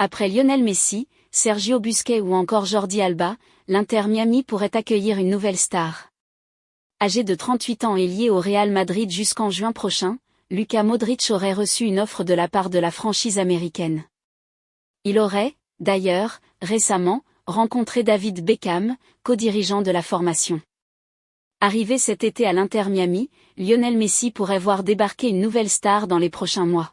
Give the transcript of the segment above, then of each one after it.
Après Lionel Messi, Sergio Busquets ou encore Jordi Alba, l'Inter Miami pourrait accueillir une nouvelle star. Âgé de 38 ans et lié au Real Madrid jusqu'en juin prochain, Luka Modric aurait reçu une offre de la part de la franchise américaine. Il aurait, d'ailleurs, récemment, rencontré David Beckham, co-dirigeant de la formation. Arrivé cet été à l'Inter Miami, Lionel Messi pourrait voir débarquer une nouvelle star dans les prochains mois.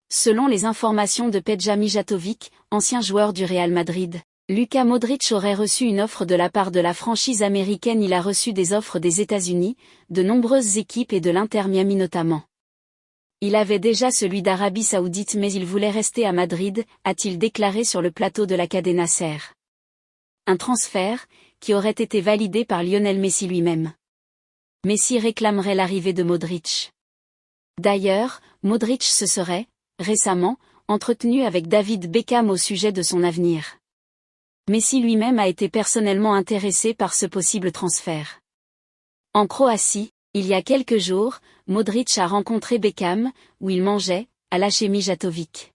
Selon les informations de Peja Mijatovic, ancien joueur du Real Madrid, Luka Modric aurait reçu une offre de la part de la franchise américaine. Il a reçu des offres des États-Unis, de nombreuses équipes et de l'Inter Miami notamment. Il avait déjà celui d'Arabie Saoudite mais il voulait rester à Madrid, a-t-il déclaré sur le plateau de la Cadena Ser. Un transfert, qui aurait été validé par Lionel Messi lui-même. Messi réclamerait l'arrivée de Modric. D'ailleurs, Modric se serait, récemment, entretenu avec David Beckham au sujet de son avenir. Messi lui-même a été personnellement intéressé par ce possible transfert. En Croatie, il y a quelques jours, Modric a rencontré Beckham, où il mangeait, a lâché Mijatovic.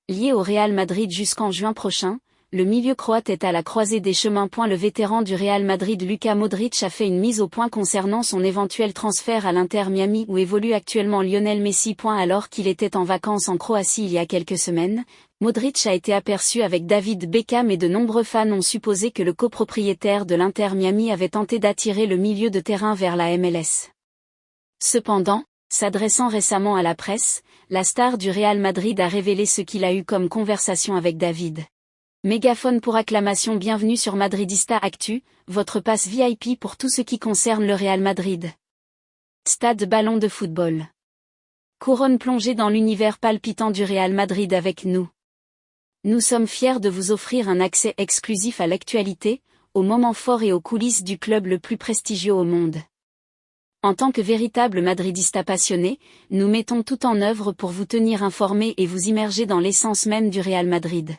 Lié au Real Madrid jusqu'en juin prochain, le milieu croate est à la croisée des chemins. Le vétéran du Real Madrid Luka Modric a fait une mise au point concernant son éventuel transfert à l'Inter Miami où évolue actuellement Lionel Messi. Alors qu'il était en vacances en Croatie il y a quelques semaines, Modric a été aperçu avec David Beckham et de nombreux fans ont supposé que le copropriétaire de l'Inter Miami avait tenté d'attirer le milieu de terrain vers la MLS. Cependant, s'adressant récemment à la presse, la star du Real Madrid a révélé ce qu'il a eu comme conversation avec David. Mégaphone pour acclamation. Bienvenue sur Madridista Actu, votre passe VIP pour tout ce qui concerne le Real Madrid. Stade Ballon de football. Couronne plongée dans l'univers palpitant du Real Madrid avec nous. Nous sommes fiers de vous offrir un accès exclusif à l'actualité, aux moments forts et aux coulisses du club le plus prestigieux au monde. En tant que véritable madridista passionné, nous mettons tout en œuvre pour vous tenir informé et vous immerger dans l'essence même du Real Madrid.